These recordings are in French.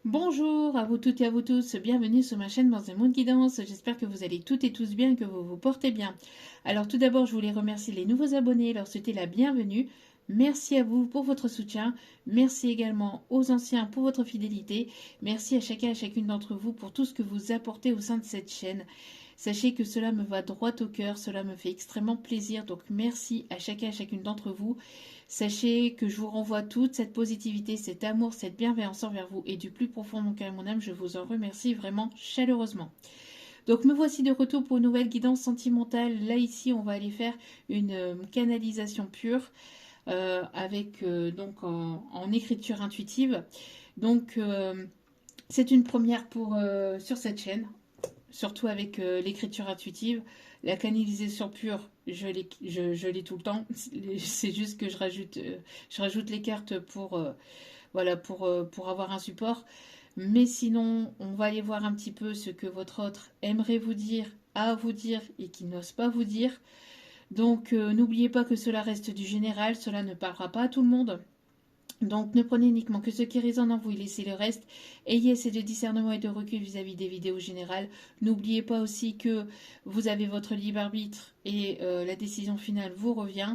Bonjour à vous toutes et à vous tous, bienvenue sur ma chaîne dans un monde guidance. J'espère que vous allez toutes et tous bien, que vous vous portez bien. Alors tout d'abord, je voulais remercier les nouveaux abonnés, leur souhaiter la bienvenue. Merci à vous pour votre soutien. Merci également aux anciens pour votre fidélité. Merci à chacun et à chacune d'entre vous pour tout ce que vous apportez au sein de cette chaîne. Sachez que cela me va droit au cœur, cela me fait extrêmement plaisir. Donc merci à chacun et à chacune d'entre vous. Sachez que je vous renvoie toute cette positivité, cet amour, cette bienveillance envers vous et du plus profond de mon cœur et mon âme, je vous en remercie vraiment chaleureusement. Donc me voici de retour pour une nouvelle guidance sentimentale. Là ici, on va aller faire une canalisation pure avec donc en écriture intuitive. Donc c'est une première pour sur cette chaîne, surtout avec l'écriture intuitive. La canalisation pure, je l'ai tout le temps. C'est juste que je rajoute les cartes pour, voilà, pour avoir un support. Mais sinon, on va aller voir un petit peu ce que votre autre aimerait vous dire, à vous dire et qui n'ose pas vous dire. Donc, n'oubliez pas que cela reste du général, cela ne parlera pas à tout le monde. Donc ne prenez uniquement que ce qui résonne en vous et laissez le reste. Ayez assez de discernement et de recul vis-à-vis des vidéos générales. N'oubliez pas aussi que vous avez votre libre arbitre et la décision finale vous revient.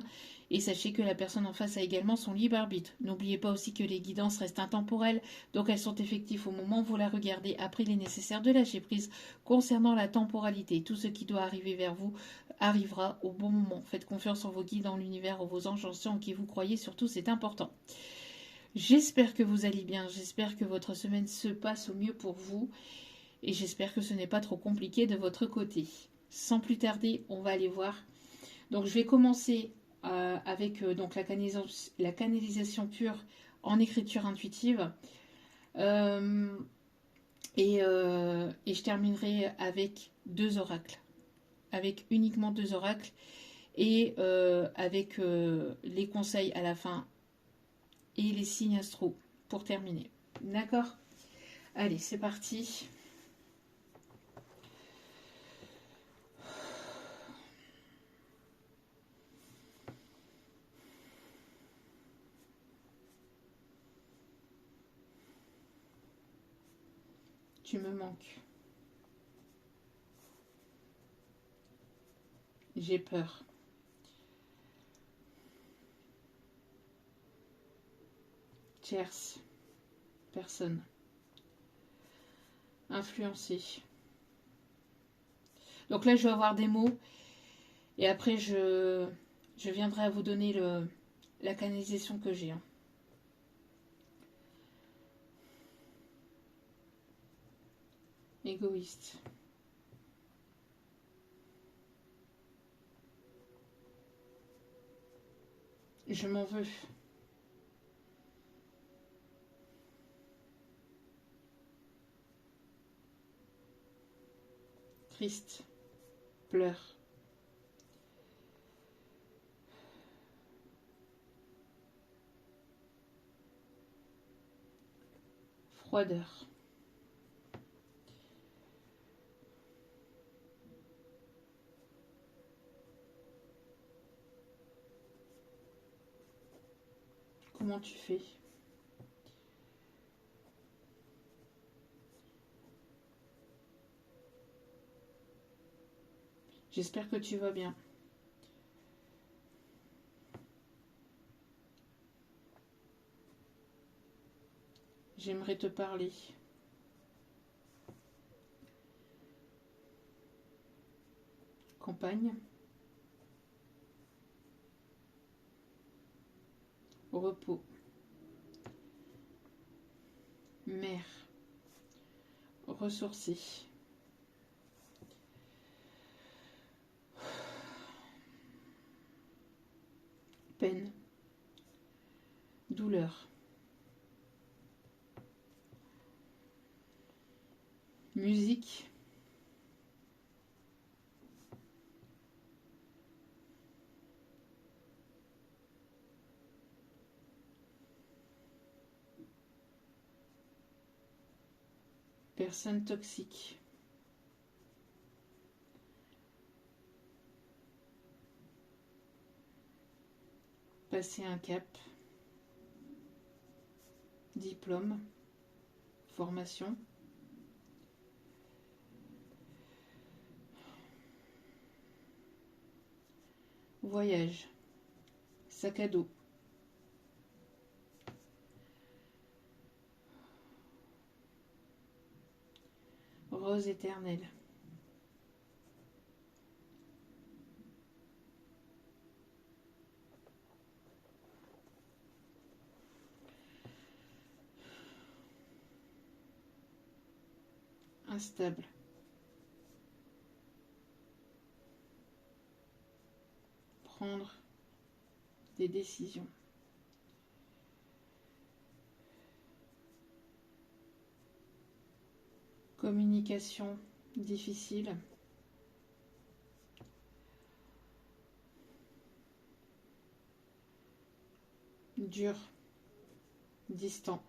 Et sachez que la personne en face a également son libre arbitre. N'oubliez pas aussi que les guidances restent intemporelles, donc elles sont effectives au moment où vous la regardez. Après, il est nécessaire de lâcher prise concernant la temporalité. Tout ce qui doit arriver vers vous arrivera au bon moment. Faites confiance en vos guides, en l'univers, en vos anges en qui vous croyez. Surtout, c'est important. J'espère que vous allez bien, j'espère que votre semaine se passe au mieux pour vous et j'espère que ce n'est pas trop compliqué de votre côté. Sans plus tarder, on va aller voir. Donc je vais commencer avec donc la canalisation pure en écriture intuitive Euh, et je terminerai avec deux oracles, avec uniquement deux oracles et avec les conseils à la fin et les signes astro pour terminer. D'accord. Allez, c'est parti. Tu me manques. J'ai peur. Tierce. Personne. Influencé. Donc là, je vais avoir des mots. Et après, je viendrai à vous donner la canalisation que j'ai. Égoïste. Je m'en veux. Triste. Pleure. Froideur. Comment tu fais? J'espère que tu vas bien. J'aimerais te parler. Campagne. Repos. Mère. Ressourcée. Peine. Douleur. Musique. Personne toxique. Passer un cap. Diplôme. formation. Voyage, sac à dos. Rose éternelle. Instable. Prendre des décisions. Communication difficile. Dur. Distant.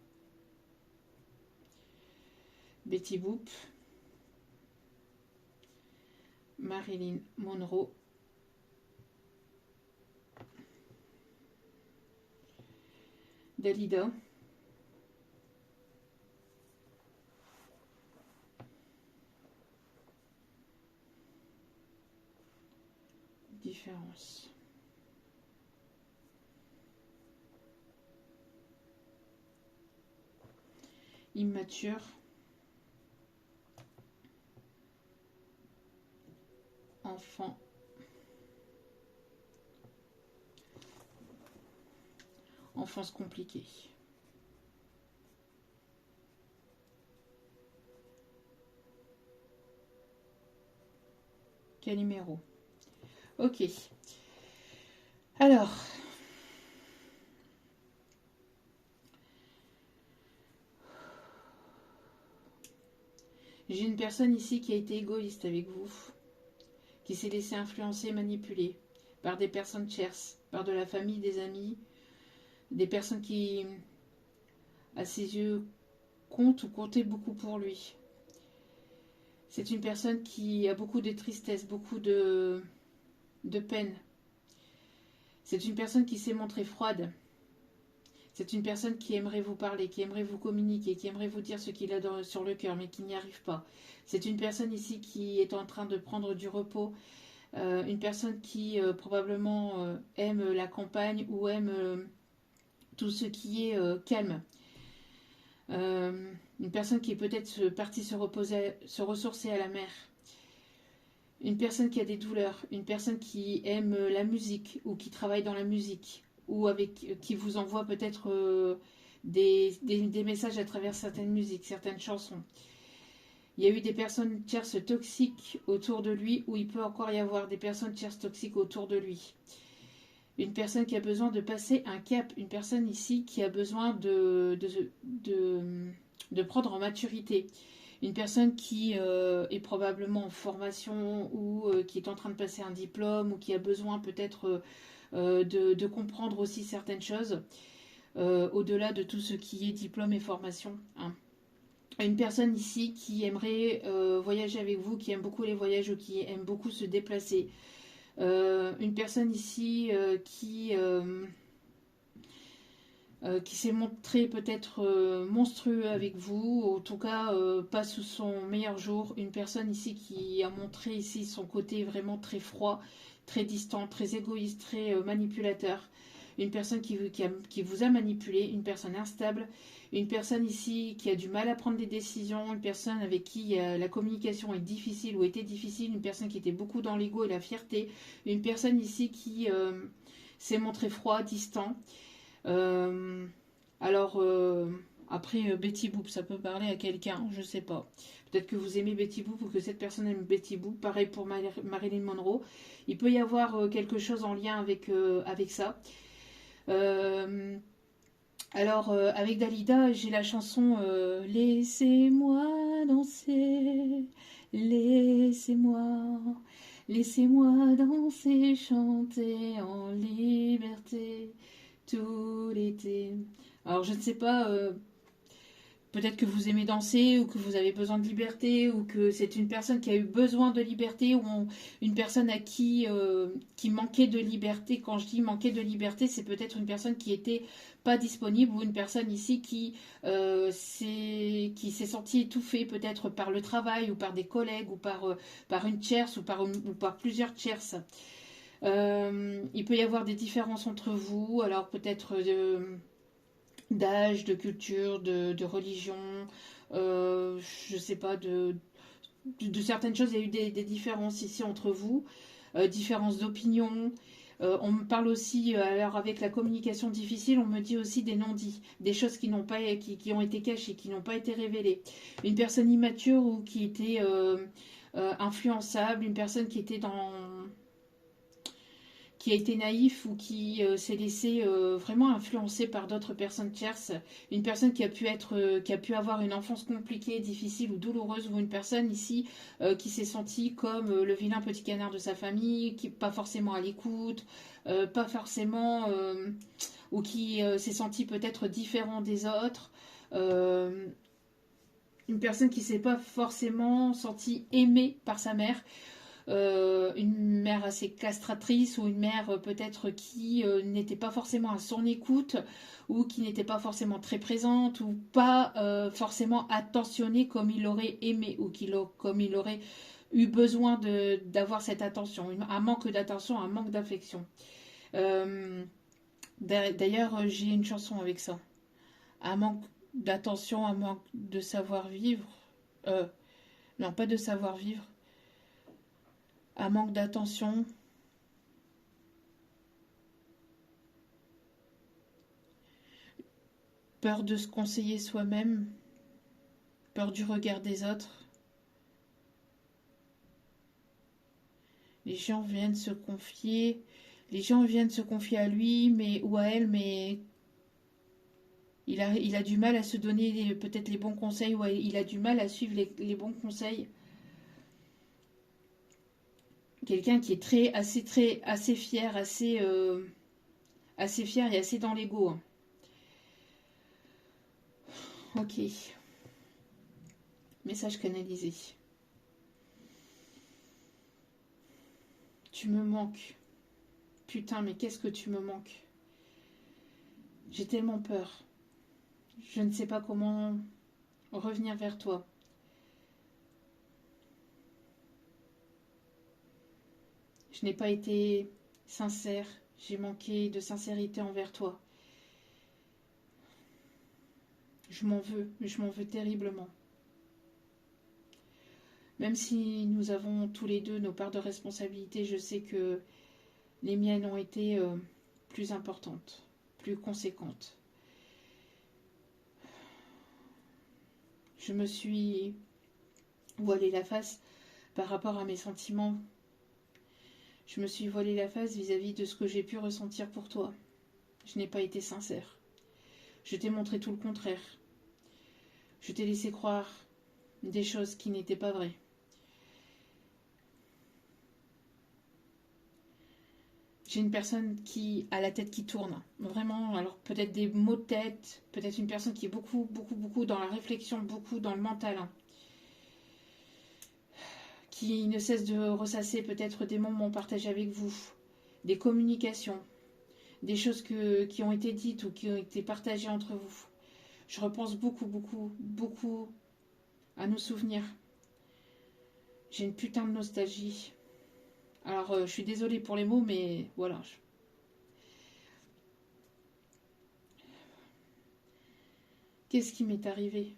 Betty Boop. Marilyn Monroe. Dalida. Différence. Immature. Enfant. Enfance compliquée. Calimero. Ok. Alors. J'ai une personne ici qui a été égoïste avec vous, qui s'est laissé influencer, manipuler par des personnes tierces, par de la famille, des amis, des personnes qui, à ses yeux, comptent ou comptaient beaucoup pour lui. C'est une personne qui a beaucoup de tristesse, beaucoup de peine. C'est une personne qui s'est montrée froide. C'est une personne qui aimerait vous parler, qui aimerait vous communiquer, qui aimerait vous dire ce qu'il a sur le cœur, mais qui n'y arrive pas. C'est une personne ici qui est en train de prendre du repos. Une personne qui probablement aime la campagne ou aime tout ce qui est calme. Une personne qui est peut-être partie se reposer, se ressourcer à la mer. Une personne qui a des douleurs. Une personne qui aime la musique ou qui travaille dans la musique. Ou avec qui vous envoie peut-être des messages à travers certaines musiques, certaines chansons. Il y a eu des personnes tierces toxiques autour de lui, ou il peut encore y avoir des personnes tierces toxiques autour de lui. Une personne qui a besoin de passer un cap, une personne ici qui a besoin de prendre en maturité. Une personne qui est probablement en formation ou qui est en train de passer un diplôme ou qui a besoin peut-être de comprendre aussi certaines choses au-delà de tout ce qui est diplôme et formation. Hein. Une personne ici qui aimerait voyager avec vous, qui aime beaucoup les voyages ou qui aime beaucoup se déplacer. Une personne ici qui s'est montré peut-être monstrueux avec vous, ou en tout cas pas sous son meilleur jour. Une personne ici qui a montré ici son côté vraiment très froid, très distant, très égoïste, très manipulateur. Une personne qui vous a manipulé, une personne instable, une personne ici qui a du mal à prendre des décisions, une personne avec qui la communication est difficile ou était difficile, une personne qui était beaucoup dans l'ego et la fierté, une personne ici qui s'est montré froid, distant. Alors, après, Betty Boop, ça peut parler à quelqu'un, je sais pas. Peut-être que vous aimez Betty Boop ou que cette personne aime Betty Boop. Pareil pour Marilyn Monroe. Il peut y avoir quelque chose en lien avec ça. Alors, avec Dalida, j'ai la chanson Laissez-moi danser, laissez-moi, laissez-moi danser, chanter en liberté tout l'été. Alors, je ne sais pas, peut-être que vous aimez danser ou que vous avez besoin de liberté ou que c'est une personne qui a eu besoin de liberté ou une personne à qui manquait de liberté. Quand je dis manquait de liberté, c'est peut-être une personne qui était pas disponible ou une personne ici qui s'est sentie étouffée peut-être par le travail ou par des collègues ou par une tierce ou par plusieurs tierces. Il peut y avoir des différences entre vous, alors peut-être d'âge, de culture, de religion, je sais pas, de certaines choses. Il y a eu des différences ici entre vous, différences d'opinion. On me parle aussi, alors avec la communication difficile, on me dit aussi des non-dits, des choses qui ont été cachées, qui n'ont pas été révélées. Une personne immature ou qui était influençable, une personne qui a été naïf ou qui s'est laissé vraiment influencer par d'autres personnes tierces, une personne qui a pu avoir une enfance compliquée, difficile ou douloureuse, ou une personne ici qui s'est sentie comme le vilain petit canard de sa famille, qui n'est pas forcément à l'écoute, pas forcément, ou qui s'est sentie peut-être différent des autres. Euh, une personne qui ne s'est pas forcément sentie aimée par sa mère, une mère assez castratrice ou une mère peut-être qui n'était pas forcément à son écoute ou qui n'était pas forcément très présente ou pas forcément attentionnée comme il aurait aimé ou comme il aurait eu besoin d'avoir cette attention, un manque d'attention, un manque d'affection. Euh, D'ailleurs, j'ai une chanson avec ça. Un manque d'attention, un manque de savoir-vivre. Euh, non, pas de savoir-vivre. Un manque d'attention, peur de se conseiller soi-même, peur du regard des autres. Les gens viennent se confier, les gens viennent se confier à lui ou à elle, mais il a du mal à se donner peut-être les bons conseils ou il a du mal à suivre les bons conseils. Quelqu'un qui est assez fier, assez fier et assez dans l'ego. Hein. Ok. Message canalisé. Tu me manques. Putain, mais qu'est-ce que tu me manques. J'ai tellement peur. Je ne sais pas comment revenir vers toi. Je n'ai pas été sincère. J'ai manqué de sincérité envers toi. Je m'en veux terriblement. Même si nous avons tous les deux nos parts de responsabilité, je sais que les miennes ont été plus importantes, plus conséquentes. Je me suis voilé la face par rapport à mes sentiments. Je me suis voilé la face vis-à-vis de ce que j'ai pu ressentir pour toi. Je n'ai pas été sincère. Je t'ai montré tout le contraire. Je t'ai laissé croire des choses qui n'étaient pas vraies. J'ai une personne qui a la tête qui tourne. Vraiment, alors peut-être des maux de tête, peut-être une personne qui est beaucoup dans la réflexion, beaucoup dans le mental. Hein. Qui ne cesse de ressasser peut-être des moments partagés avec vous, des communications, des choses qui ont été dites ou qui ont été partagées entre vous. Je repense beaucoup à nos souvenirs. J'ai une putain de nostalgie. Alors, je suis désolée pour les mots, mais voilà. Qu'est-ce qui m'est arrivé?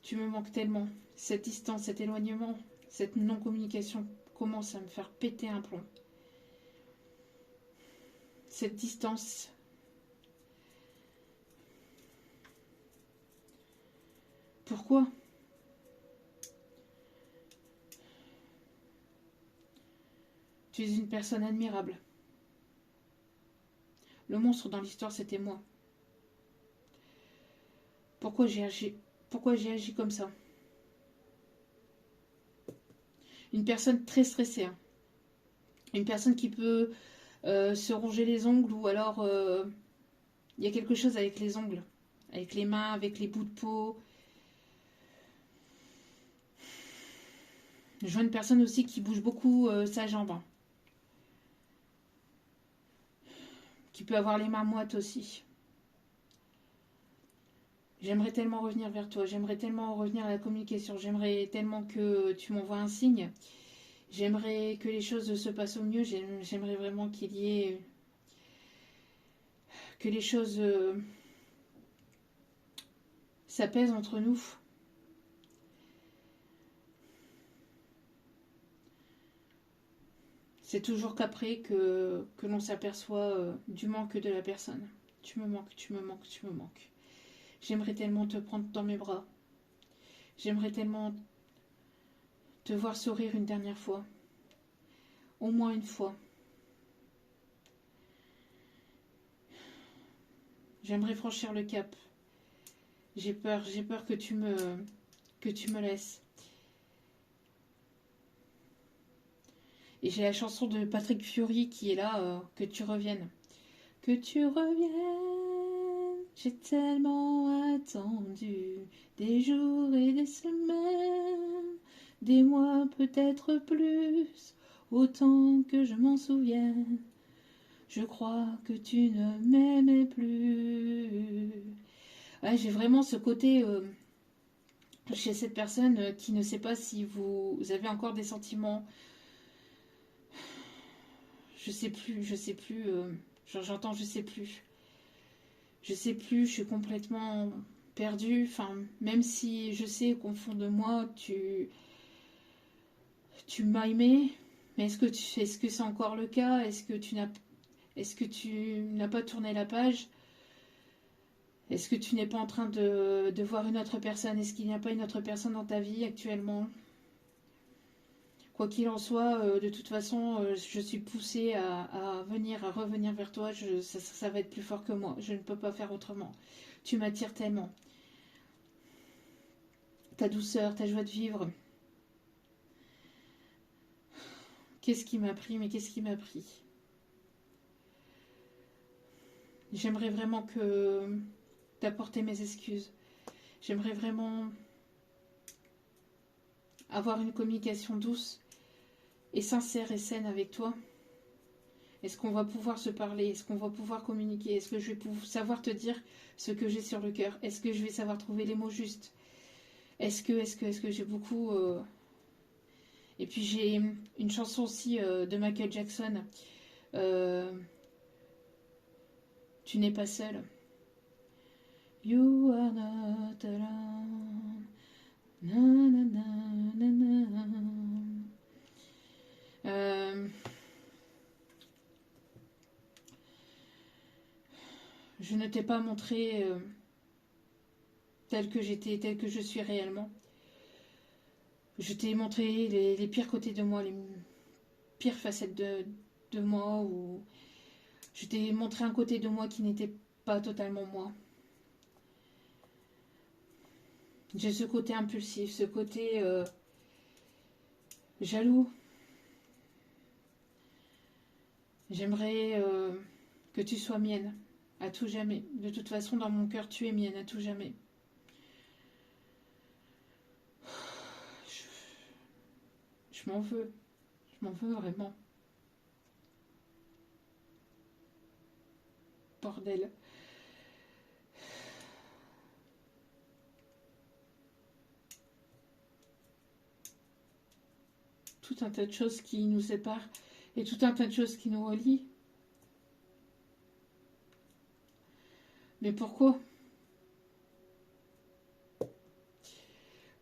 Tu me manques tellement. Cette distance, cet éloignement, cette non-communication commence à me faire péter un plomb. Cette distance. Pourquoi? Tu es une personne admirable. Le monstre dans l'histoire, c'était moi. Pourquoi j'ai agi comme ça? Une personne très stressée. Hein. Une personne qui peut se ronger les ongles ou alors il y a quelque chose avec les ongles. avec les mains, avec les bouts de peau. Je vois une personne aussi qui bouge beaucoup sa jambe, hein, qui peut avoir les mains moites aussi. J'aimerais tellement revenir vers toi, j'aimerais tellement revenir à la communication, j'aimerais tellement que tu m'envoies un signe, j'aimerais que les choses se passent au mieux, j'aimerais vraiment qu'il y ait... que les choses s'apaisent entre nous. C'est toujours qu'après que l'on s'aperçoit du manque de la personne. Tu me manques, tu me manques, tu me manques. J'aimerais tellement te prendre dans mes bras. J'aimerais tellement te voir sourire une dernière fois. Au moins une fois. J'aimerais franchir le cap. J'ai peur que tu me laisses. Et j'ai la chanson de Patrick Fiori qui est là, que tu reviennes. Que tu reviennes, j'ai tellement attendu, des jours et des semaines, des mois peut-être plus, autant que je m'en souvienne. Je crois que tu ne m'aimais plus. Ouais, j'ai vraiment ce côté chez cette personne qui ne sait pas si vous avez encore des sentiments. Je sais plus, je sais plus. J'entends, je sais plus. Je sais plus, je suis complètement perdue. Enfin, même si je sais qu'au fond de moi, tu m'as aimé, mais est-ce que c'est encore le cas? Est-ce que tu n'as pas tourné la page? Est-ce que tu n'es pas en train de voir une autre personne? Est-ce qu'il n'y a pas une autre personne dans ta vie actuellement? Quoi qu'il en soit, de toute façon, je suis poussée à revenir vers toi. Ça va être plus fort que moi. Je ne peux pas faire autrement. Tu m'attires tellement. Ta douceur, ta joie de vivre. Qu'est-ce qui m'a pris? Mais qu'est-ce qui m'a pris? J'aimerais vraiment t'apporter mes excuses. J'aimerais vraiment avoir une communication douce et sincère et saine avec toi. Est-ce qu'on va pouvoir se parler? Est-ce qu'on va pouvoir communiquer? Est-ce que je vais savoir te dire ce que j'ai sur le cœur? Est-ce que je vais savoir trouver les mots justes? Est-ce que j'ai beaucoup... Et puis j'ai une chanson aussi de Michael Jackson. Euh, Tu n'es pas seul. You are not alone. Na, na, na, na, na. Euh, je ne t'ai pas montré tel que j'étais, tel que je suis réellement. Je t'ai montré les pires côtés de moi, les pires facettes de moi, ou je t'ai montré un côté de moi qui n'était pas totalement moi. J'ai ce côté impulsif, ce côté jaloux. J'aimerais que tu sois mienne, à tout jamais. De toute façon, dans mon cœur, tu es mienne, à tout jamais. Je m'en veux. Je m'en veux vraiment. Bordel. Tout un tas de choses qui nous séparent et tout un tas de choses qui nous relient. Mais pourquoi?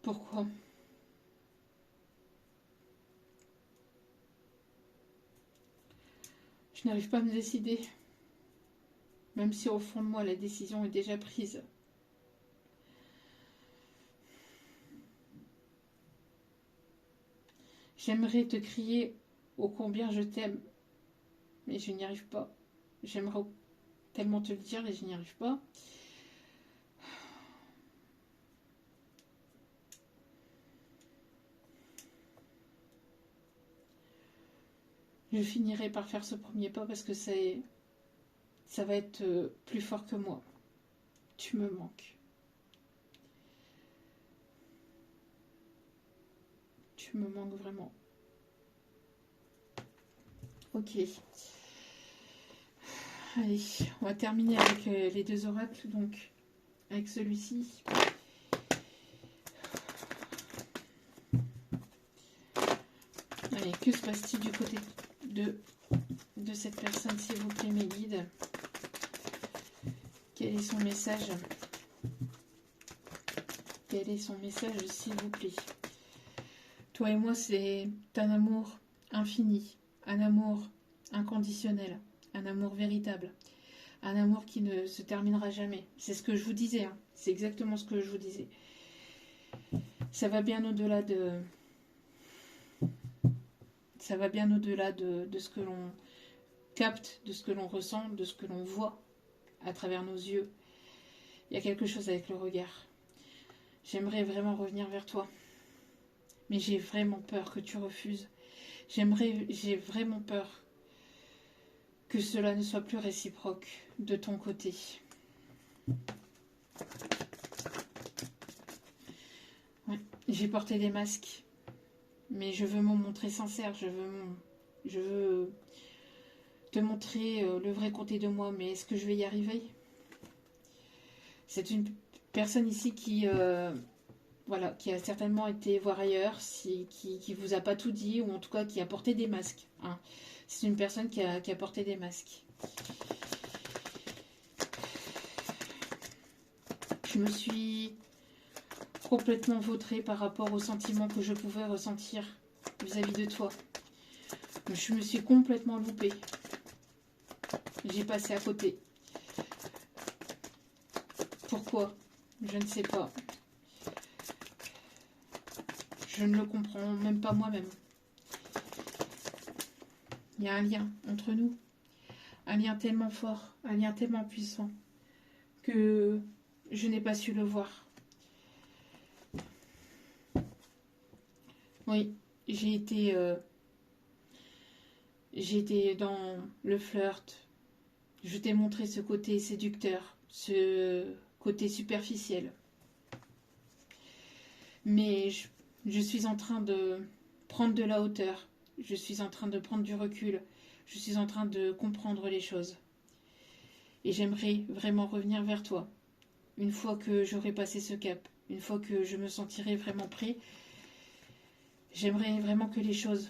Pourquoi? Je n'arrive pas à me décider. Même si au fond de moi, la décision est déjà prise. J'aimerais te crier ô combien je t'aime, mais je n'y arrive pas. J'aimerais tellement te le dire et je n'y arrive pas. Je finirai par faire ce premier pas parce que ça va être plus fort que moi. Tu me manques. Tu me manques vraiment. Ok. Allez, on va terminer avec les deux oracles, donc avec celui-ci. Allez, que se passe-t-il du côté de cette personne, s'il vous plaît, mes guides? Quel est son message? Quel est son message, s'il vous plaît? Toi et moi, c'est un amour infini, un amour inconditionnel, un amour véritable, un amour qui ne se terminera jamais. C'est ce que je vous disais, hein. C'est exactement ce que je vous disais. Ça va bien au-delà de... Ça va bien au-delà de ce que l'on capte, de ce que l'on ressent, de ce que l'on voit à travers nos yeux. Il y a quelque chose avec le regard. J'aimerais vraiment revenir vers toi. Mais j'ai vraiment peur que tu refuses. J'ai vraiment peur que cela ne soit plus réciproque de ton côté. Ouais. J'ai porté des masques, mais je veux me montrer sincère. Je veux te montrer le vrai côté de moi, mais est-ce que je vais y arriver? C'est une personne ici qui... voilà, qui a certainement été voir ailleurs, qui vous a pas tout dit, ou en tout cas qui a porté des masques. Hein. C'est une personne qui a porté des masques. Je me suis complètement vautrée par rapport aux sentiments que je pouvais ressentir vis-à-vis de toi. Je me suis complètement loupée. J'ai passé à côté. Pourquoi? Je ne sais pas. Je ne le comprends même pas moi-même. Il y a un lien entre nous. Un lien tellement fort, un lien tellement puissant que je n'ai pas su le voir. Oui, j'ai été dans le flirt. Je t'ai montré ce côté séducteur, ce côté superficiel. Mais je suis en train de prendre de la hauteur. Je suis en train de prendre du recul. Je suis en train de comprendre les choses. Et j'aimerais vraiment revenir vers toi. Une fois que j'aurai passé ce cap, une fois que je me sentirai vraiment prêt, j'aimerais vraiment que les choses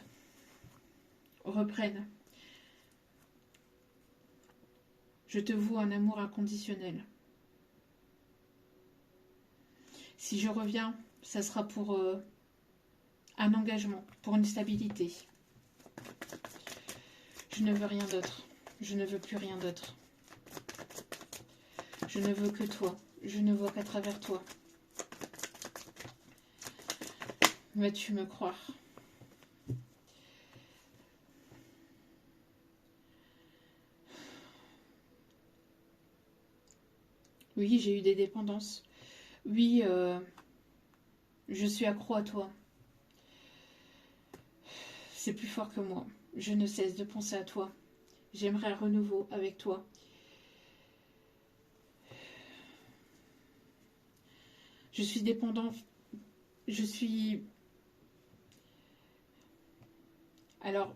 reprennent. Je te voue un amour inconditionnel. Si je reviens, ça sera pour un engagement, pour une stabilité. Je ne veux rien d'autre. Je ne veux plus rien d'autre. Je ne veux que toi. Je ne vois qu'à travers toi. Vas-tu me croire? Oui, j'ai eu des dépendances. Oui, je suis accro à toi. C'est plus fort que moi. Je ne cesse de penser à toi. J'aimerais un renouveau avec toi. Je suis dépendant. Je suis... Alors,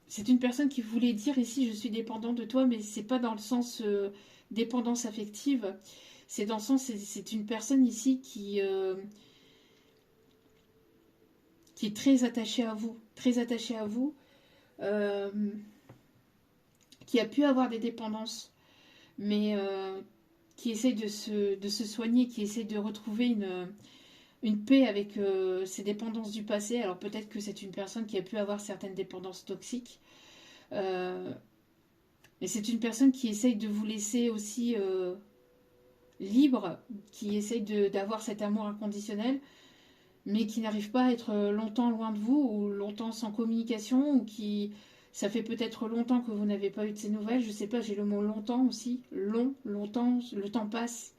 c'est une personne qui voulait dire ici, je suis dépendant de toi, mais c'est pas dans le sens dépendance affective. C'est dans le sens, c'est une personne ici qui est très attachée à vous. Très attachée à vous. Euh, qui a pu avoir des dépendances, mais qui essaie de se soigner, qui essaie de retrouver une paix avec ses dépendances du passé. Alors peut-être que c'est une personne qui a pu avoir certaines dépendances toxiques, mais c'est une personne qui essaye de vous laisser aussi libre, qui essaye d'avoir cet amour inconditionnel, mais qui n'arrive pas à être longtemps loin de vous, ou longtemps sans communication, ou qui... Ça fait peut-être longtemps que vous n'avez pas eu de ces nouvelles, je sais pas, j'ai le mot longtemps aussi, longtemps, le temps passe.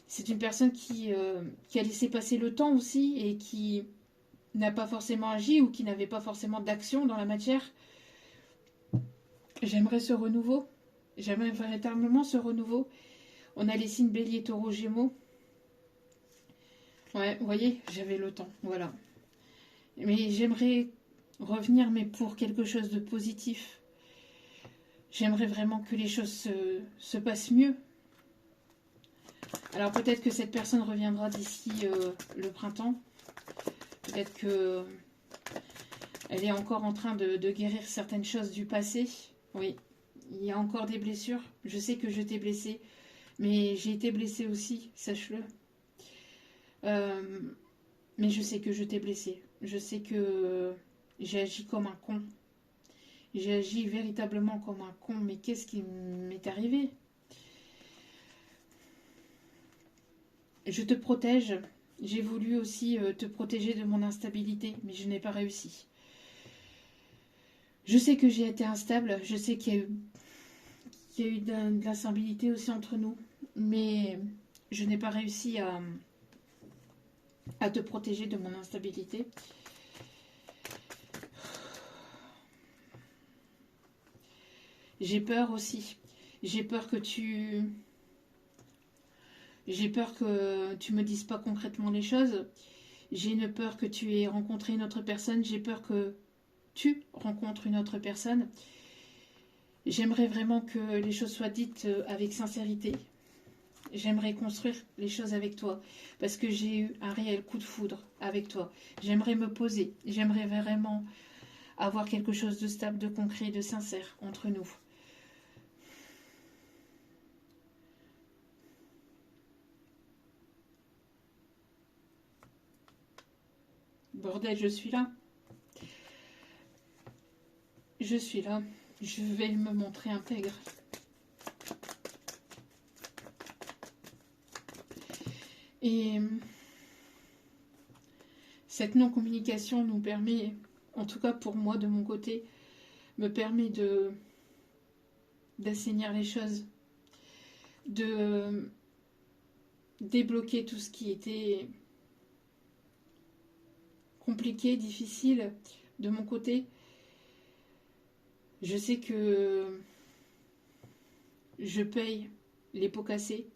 C'est une personne qui a laissé passer le temps aussi, et qui n'a pas forcément agi, ou qui n'avait pas forcément d'action dans la matière. J'aimerais ce renouveau, j'aimerais véritablement ce renouveau. On a les signes Bélier, Taureau, Gémeaux. Ouais, vous voyez, j'avais le temps, voilà. Mais j'aimerais revenir, mais pour quelque chose de positif. J'aimerais vraiment que les choses se passent mieux. Alors peut-être que cette personne reviendra d'ici le printemps. Peut-être que elle est encore en train de guérir certaines choses du passé. Oui, il y a encore des blessures. Je sais que je t'ai blessé, mais j'ai été blessée aussi, sache-le. Mais je sais que je t'ai blessé. Je sais que j'ai agi comme un con. J'ai agi véritablement comme un con. Mais qu'est-ce qui m'est arrivé? Je te protège. J'ai voulu aussi te protéger de mon instabilité, mais je n'ai pas réussi. Je sais que j'ai été instable. Je sais qu'il y a eu de l'instabilité aussi entre nous. Mais je n'ai pas réussi à te protéger de mon instabilité. J'ai peur aussi. J'ai peur que tu... J'ai peur que tu me dises pas concrètement les choses. J'ai une peur que tu aies rencontré une autre personne. J'ai peur que tu rencontres une autre personne. J'aimerais vraiment que les choses soient dites avec sincérité. J'aimerais construire les choses avec toi parce que j'ai eu un réel coup de foudre avec toi. J'aimerais me poser. J'aimerais vraiment avoir quelque chose de stable, de concret, de sincère entre nous. Bordel, je suis là. Je suis là. Je vais me montrer intègre. Et cette non-communication nous permet, en tout cas pour moi de mon côté, me permet d'assainir les choses, de débloquer tout ce qui était compliqué, difficile de mon côté. Je sais que je paye les pots cassés.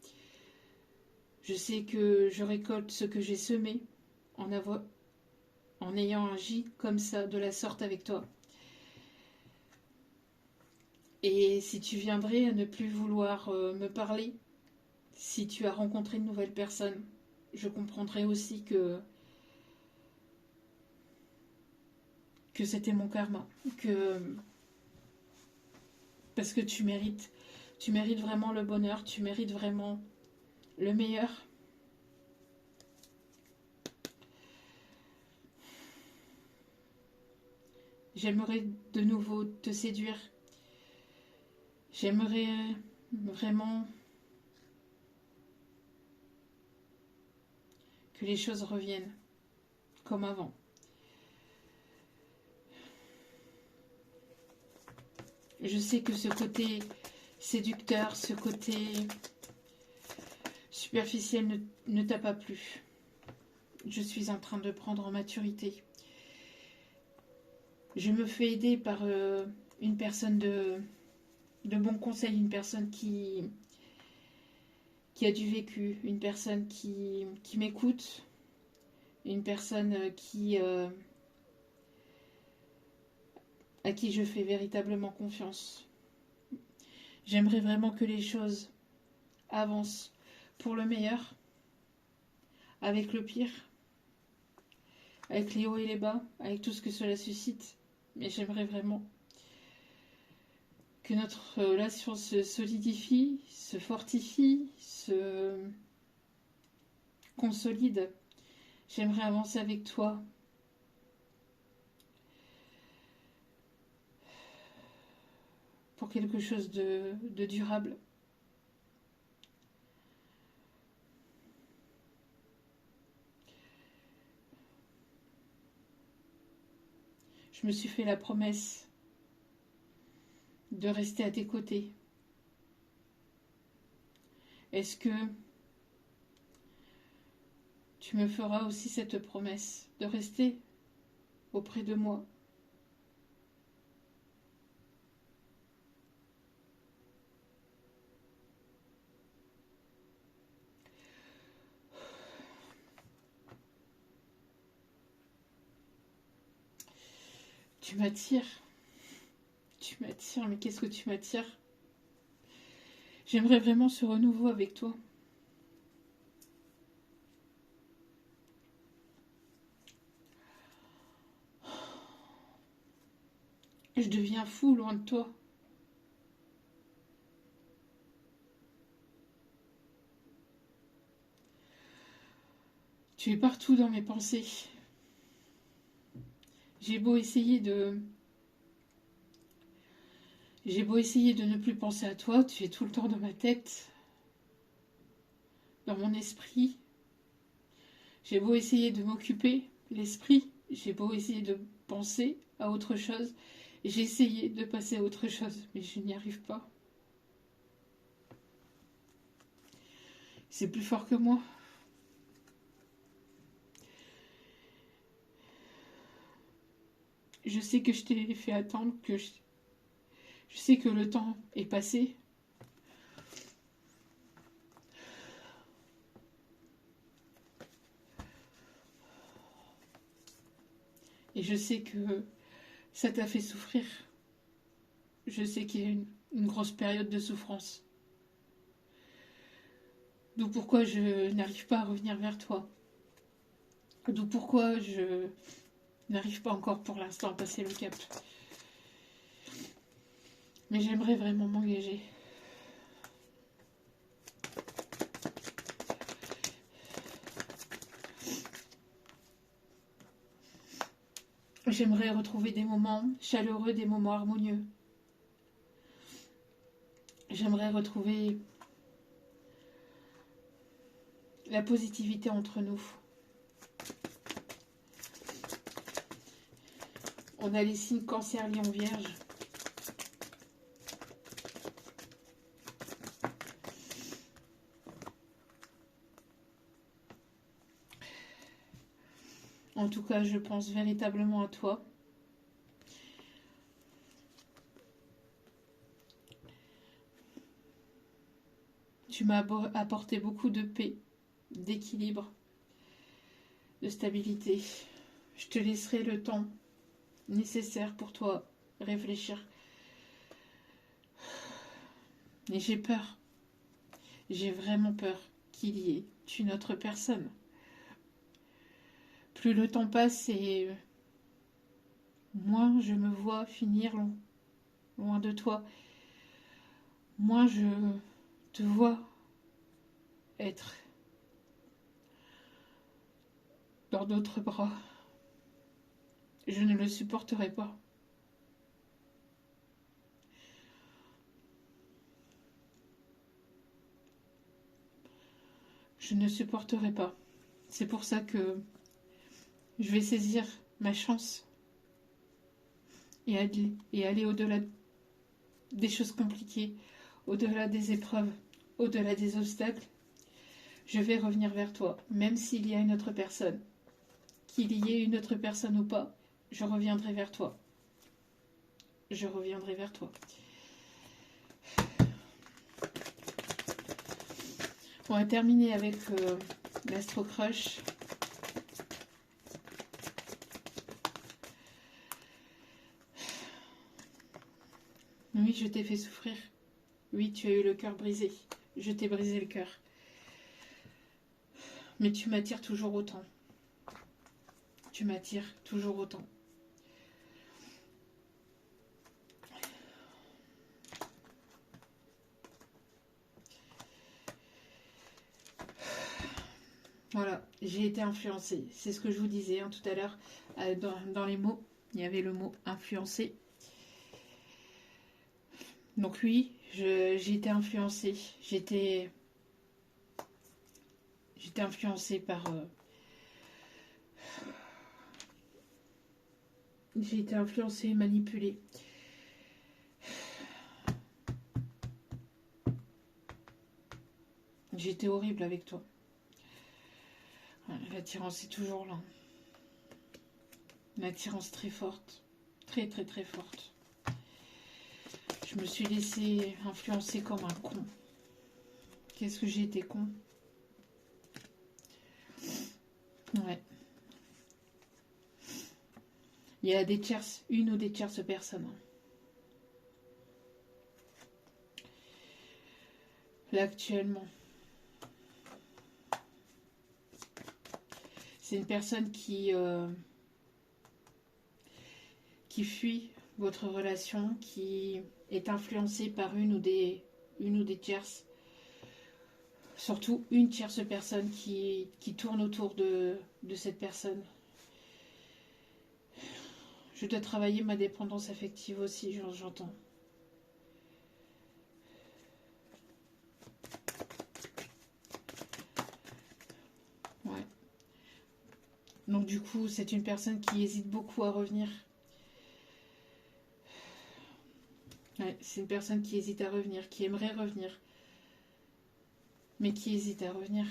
Je sais que je récolte ce que j'ai semé en ayant agi comme ça, de la sorte avec toi. Et si tu viendrais à ne plus vouloir me parler, si tu as rencontré une nouvelle personne, je comprendrais aussi que c'était mon karma. Parce que tu mérites vraiment le bonheur, tu mérites vraiment le meilleur. J'aimerais de nouveau te séduire. J'aimerais vraiment que les choses reviennent comme avant. Je sais que ce côté séducteur, ce côté superficiel ne t'a pas plu. Je suis en train de prendre en maturité. Je me fais aider par une personne de bons conseils, une personne qui a du vécu, une personne qui m'écoute, une personne à qui je fais véritablement confiance. J'aimerais vraiment que les choses avancent pour le meilleur, avec le pire, avec les hauts et les bas, avec tout ce que cela suscite. Mais j'aimerais vraiment que notre relation se solidifie, se fortifie, se consolide. J'aimerais avancer avec toi pour quelque chose de durable. Je me suis fait la promesse de rester à tes côtés. Est-ce que tu me feras aussi cette promesse de rester auprès de moi? Tu m'attires. Tu m'attires, mais qu'est-ce que tu m'attires? J'aimerais vraiment ce renouveau avec toi. Je deviens fou loin de toi. Tu es partout dans mes pensées. J'ai beau essayer de ne plus penser à toi, tu es tout le temps dans ma tête, dans mon esprit. J'ai beau essayer de m'occuper l'esprit, j'ai beau essayer de penser à autre chose, j'ai essayé de passer à autre chose, mais je n'y arrive pas. C'est plus fort que moi. Je sais que je t'ai fait attendre, je sais que le temps est passé. Et je sais que ça t'a fait souffrir. Je sais qu'il y a une grosse période de souffrance. D'où pourquoi je n'arrive pas à revenir vers toi. D'où pourquoi je n'arrive pas encore pour l'instant à passer le cap. Mais j'aimerais vraiment m'engager. J'aimerais retrouver des moments chaleureux, des moments harmonieux. J'aimerais retrouver la positivité entre nous. On a les signes Cancer, Lion, Vierge. En tout cas, je pense véritablement à toi. Tu m'as apporté beaucoup de paix, d'équilibre, de stabilité. Je te laisserai le temps nécessaire pour toi réfléchir. Et j'ai peur. J'ai vraiment peur qu'il y ait une autre personne. Plus le temps passe et moins je me vois finir loin de toi. Moins je te vois être dans d'autres bras. Je ne le supporterai pas. Je ne supporterai pas. C'est pour ça que je vais saisir ma chance et aller au-delà des choses compliquées, au-delà des épreuves, au-delà des obstacles. Je vais revenir vers toi, même s'il y a une autre personne. Qu'il y ait une autre personne ou pas, je reviendrai vers toi. Je reviendrai vers toi. On va terminer avec l'Astro Crush. Oui, je t'ai fait souffrir. Oui, tu as eu le cœur brisé. Je t'ai brisé le cœur. Mais tu m'attires toujours autant. Tu m'attires toujours autant. Voilà, j'ai été influencée. C'est ce que je vous disais tout à l'heure. Dans les mots, il y avait le mot influencé. Donc oui, j'ai été influencée. J'étais influencée par... j'ai été influencée, manipulée. J'étais horrible avec toi. L'attirance est toujours là. Une attirance très forte. Très très très forte. Je me suis laissée influencer comme un con. Qu'est-ce que j'ai été con. Ouais. Il y a des tierces, une ou des tierces personnes. Là, actuellement. C'est une personne qui fuit votre relation, qui est influencée par une ou des tierces. Surtout une tierce personne qui tourne autour de cette personne. Je dois travailler ma dépendance affective aussi, j'entends. Ouais. Donc du coup, c'est une personne qui hésite beaucoup à revenir. Ouais, c'est une personne qui hésite à revenir, qui aimerait revenir, mais qui hésite à revenir.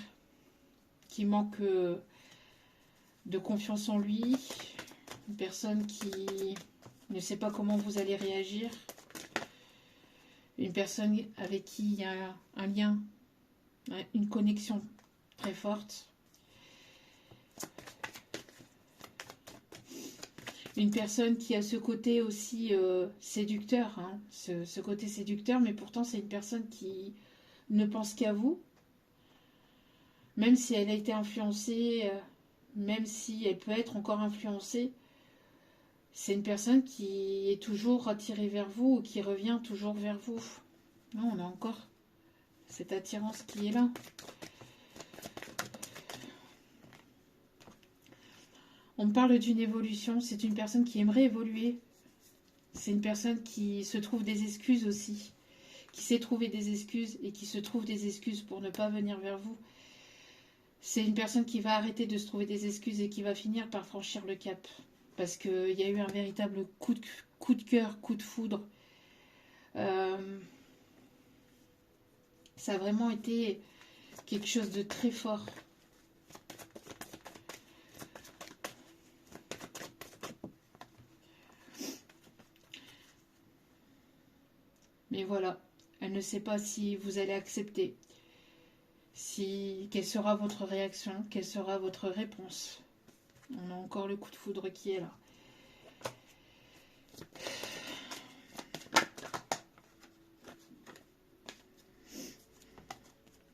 Qui manque de confiance en lui. Une personne qui ne sait pas comment vous allez réagir. Une personne avec qui il y a un lien, une connexion très forte. Une personne qui a ce côté aussi séducteur, hein, ce côté séducteur, mais pourtant c'est une personne qui ne pense qu'à vous, même si elle a été influencée, même si elle peut être encore influencée, c'est une personne qui est toujours attirée vers vous ou qui revient toujours vers vous. Non, on a encore cette attirance qui est là. On me parle d'une évolution, c'est une personne qui aimerait évoluer. C'est une personne qui se trouve des excuses aussi, qui sait trouver des excuses et qui se trouve des excuses pour ne pas venir vers vous. C'est une personne qui va arrêter de se trouver des excuses et qui va finir par franchir le cap. Parce qu'il y a eu un véritable coup de cœur, coup de foudre. Ça a vraiment été quelque chose de très fort. Mais voilà, elle ne sait pas si vous allez accepter. Quelle sera votre réaction, quelle sera votre réponse. On a encore le coup de foudre qui est là.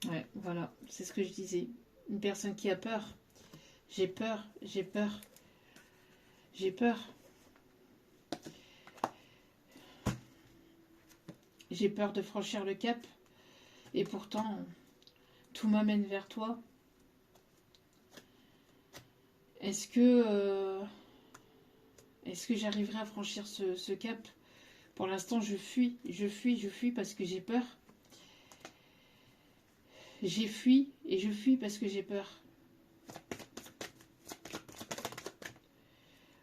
Ouais, voilà, c'est ce que je disais. Une personne qui a peur. J'ai peur, j'ai peur, j'ai peur. J'ai peur de franchir le cap. Et pourtant, tout m'amène vers toi. Est-ce que j'arriverai à franchir ce cap? Pour l'instant, je fuis parce que j'ai peur. J'ai fui et je fuis parce que j'ai peur.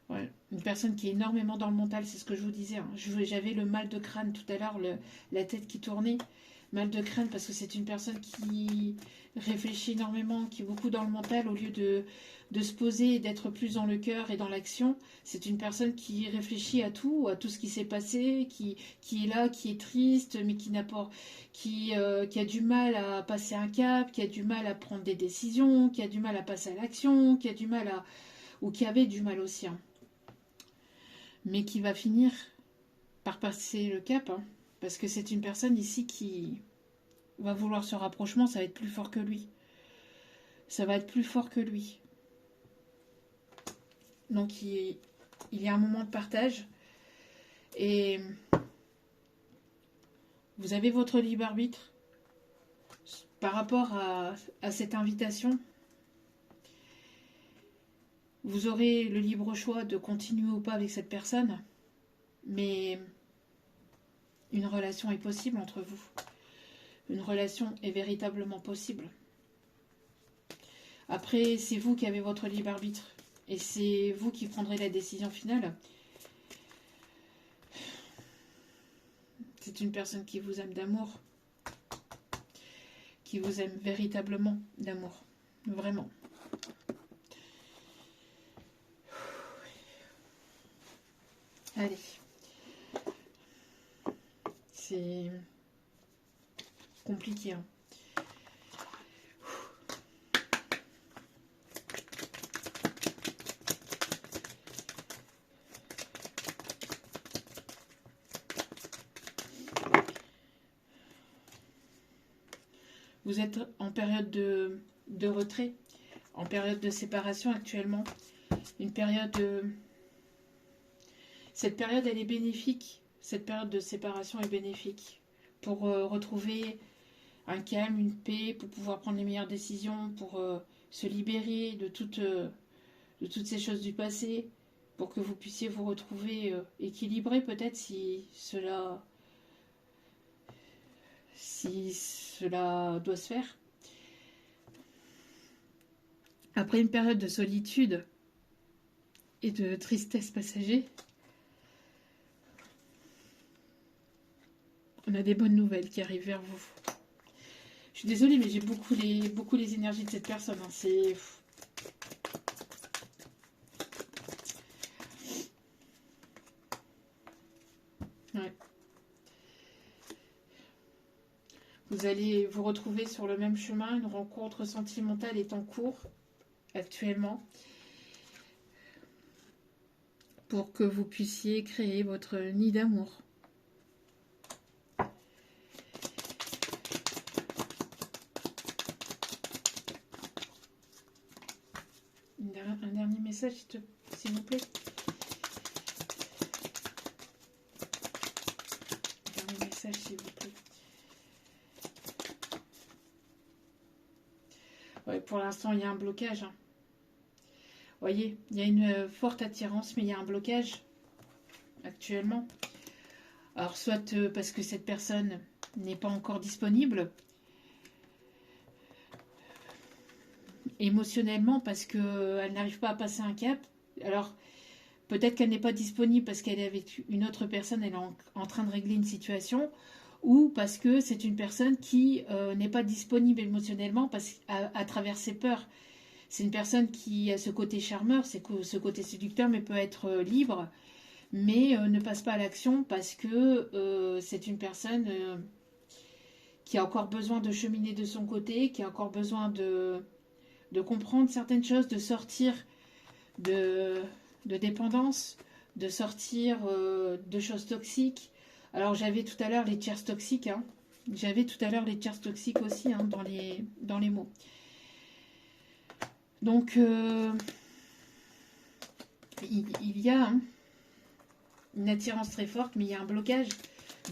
Ouais. Une personne qui est énormément dans le mental, c'est ce que je vous disais. Hein. J'avais le mal de crâne tout à l'heure, la tête qui tournait. Mal de crâne parce que c'est une personne qui réfléchit énormément, qui est beaucoup dans le mental au lieu de se poser et d'être plus dans le cœur et dans l'action. C'est une personne qui réfléchit à tout ce qui s'est passé, qui est là, qui est triste, mais qui a du mal à passer un cap, qui a du mal à prendre des décisions, qui a du mal à passer à l'action, qui a du mal à... ou qui avait du mal aussi. Hein. Mais qui va finir par passer le cap, hein, parce que c'est une personne ici qui va vouloir ce rapprochement, ça va être plus fort que lui. Ça va être plus fort que lui. Donc il y a un moment de partage et vous avez votre libre arbitre par rapport à cette invitation. Vous aurez le libre choix de continuer ou pas avec cette personne, mais une relation est possible entre vous. Une relation est véritablement possible. Après, c'est vous qui avez votre libre arbitre et c'est vous qui prendrez la décision finale. C'est une personne qui vous aime d'amour, qui vous aime véritablement d'amour, vraiment. Allez. C'est compliqué. Hein. Vous êtes en période de retrait, en période de séparation actuellement. Une période... Cette période, elle est bénéfique. Cette période de séparation est bénéfique pour retrouver un calme, une paix, pour pouvoir prendre les meilleures décisions, pour se libérer de toutes ces choses du passé, pour que vous puissiez vous retrouver équilibré peut-être si cela doit se faire. Après une période de solitude et de tristesse passager, on a des bonnes nouvelles qui arrivent vers vous. Je suis désolée, mais j'ai beaucoup les énergies de cette personne. Hein. C'est... Ouais. Vous allez vous retrouver sur le même chemin. Une rencontre sentimentale est en cours actuellement pour que vous puissiez créer votre nid d'amour. Un dernier message, s'il vous plaît. Un dernier message, s'il vous plaît. Ouais, pour l'instant, il y a un blocage. Hein. Vous voyez, il y a une forte attirance, mais il y a un blocage actuellement. Alors, soit parce que cette personne n'est pas encore disponible, émotionnellement, parce qu'elle n'arrive pas à passer un cap. Alors, peut-être qu'elle n'est pas disponible parce qu'elle est avec une autre personne, elle est en train de régler une situation, ou parce que c'est une personne qui n'est pas disponible émotionnellement à travers ses peurs. C'est une personne qui a ce côté charmeur, ce côté séducteur, mais peut être libre, mais ne passe pas à l'action parce que c'est une personne qui a encore besoin de cheminer de son côté, qui a encore besoin de comprendre certaines choses, de sortir de dépendance, de sortir de choses toxiques. Alors j'avais tout à l'heure les tiers toxiques, hein. J'avais tout à l'heure les tiers toxiques aussi hein, dans les mots. Donc il y a une attirance très forte, mais il y a un blocage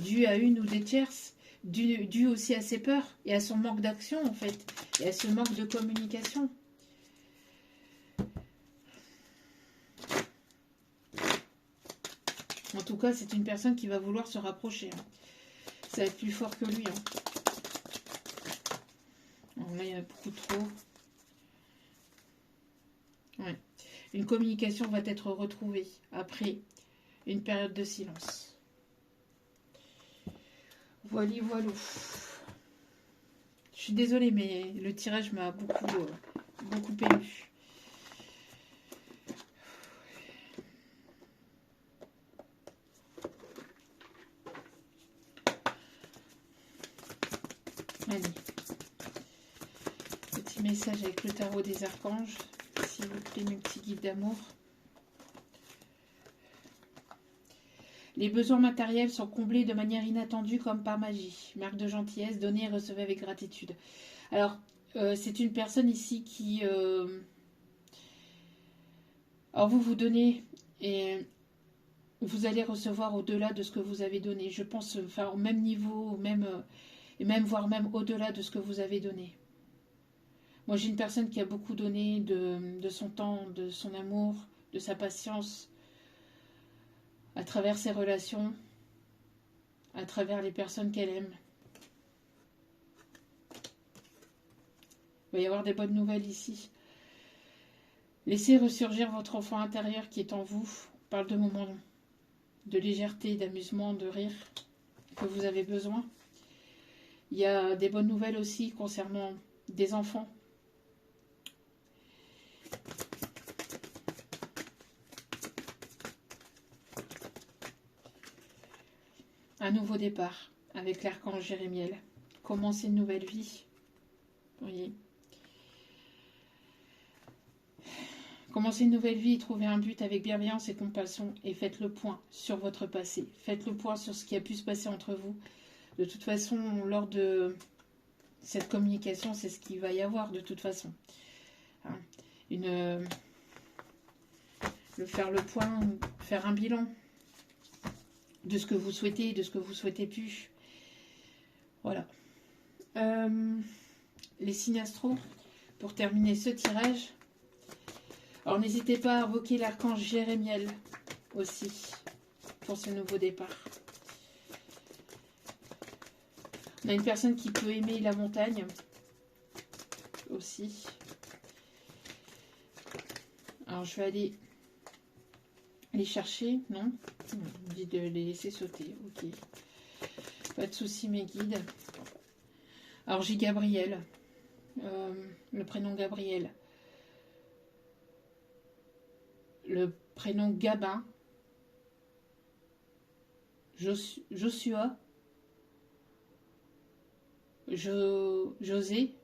dû à une ou des tierces, dû aussi à ses peurs et à son manque d'action en fait, et à ce manque de communication. En tout cas, c'est une personne qui va vouloir se rapprocher. Hein. Ça va être plus fort que lui. Hein. Alors là, il y en a beaucoup trop. Ouais. Une communication va être retrouvée après une période de silence. Voilà, voilà. Je suis désolée, mais le tirage m'a beaucoup ému. Allez. Petit message avec le tarot des archanges. S'il vous plaît, mes petits guides d'amour. Les besoins matériels sont comblés de manière inattendue comme par magie. Marque de gentillesse, donnez et recevez avec gratitude. Alors, c'est une personne ici qui... Alors, vous donnez et vous allez recevoir au-delà de ce que vous avez donné. Je pense, enfin, au même niveau, voire même au-delà de ce que vous avez donné. Moi, j'ai une personne qui a beaucoup donné de son temps, de son amour, de sa patience, à travers ses relations, à travers les personnes qu'elle aime. Il va y avoir des bonnes nouvelles ici. Laissez ressurgir votre enfant intérieur qui est en vous. On parle de moments de légèreté, d'amusement, de rire que vous avez besoin. Il y a des bonnes nouvelles aussi concernant des enfants. Un nouveau départ avec l'archange Jérémiel. Commencer une nouvelle vie. Vous voyez. Commencez une nouvelle vie, trouvez un but avec bienveillance et compassion et faites le point sur votre passé. Faites le point sur ce qui a pu se passer entre vous. De toute façon, lors de cette communication, c'est ce qu'il va y avoir de toute façon. Hein, faire le point, faire un bilan de ce que vous souhaitez, de ce que vous souhaitez plus. Voilà. Les signes astro, pour terminer ce tirage. Alors n'hésitez pas à invoquer l'archange Jérémiel aussi pour ce nouveau départ. On a une personne qui peut aimer la montagne aussi. Alors je vais aller les chercher, non? On me dit de les laisser sauter, ok. Pas de souci mes guides. Alors j'ai Gabriel, le prénom Gabriel. Le prénom Gabin. Joshua. José.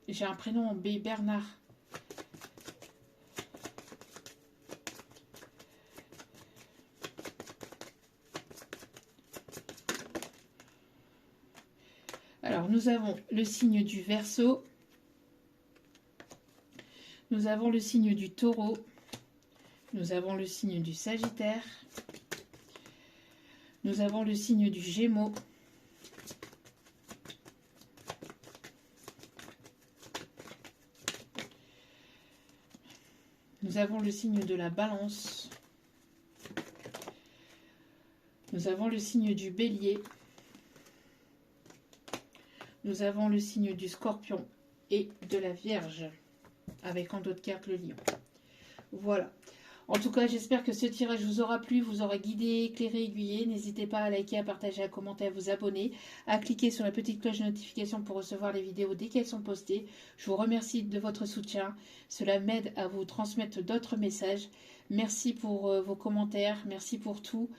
J'ai un prénom en B, Bernard. Alors, nous avons le signe du Verseau. Nous avons le signe du Taureau. Nous avons le signe du Sagittaire. Nous avons le signe du Gémeaux. Nous avons le signe de la Balance. Nous avons le signe du Bélier. Nous avons le signe du Scorpion et de la Vierge, avec en d'autres cartes le Lion. Voilà. En tout cas, j'espère que ce tirage vous aura plu, vous aura guidé, éclairé, aiguillé. N'hésitez pas à liker, à partager, à commenter, à vous abonner, à cliquer sur la petite cloche de notification pour recevoir les vidéos dès qu'elles sont postées. Je vous remercie de votre soutien. Cela m'aide à vous transmettre d'autres messages. Merci pour vos commentaires, merci pour tout.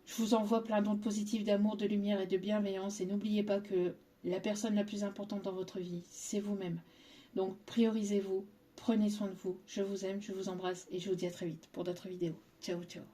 Je vous envoie plein d'ondes positives d'amour, de lumière et de bienveillance. Et n'oubliez pas que la personne la plus importante dans votre vie, c'est vous-même. Donc, priorisez-vous. Prenez soin de vous, je vous aime, je vous embrasse et je vous dis à très vite pour d'autres vidéos. Ciao, ciao.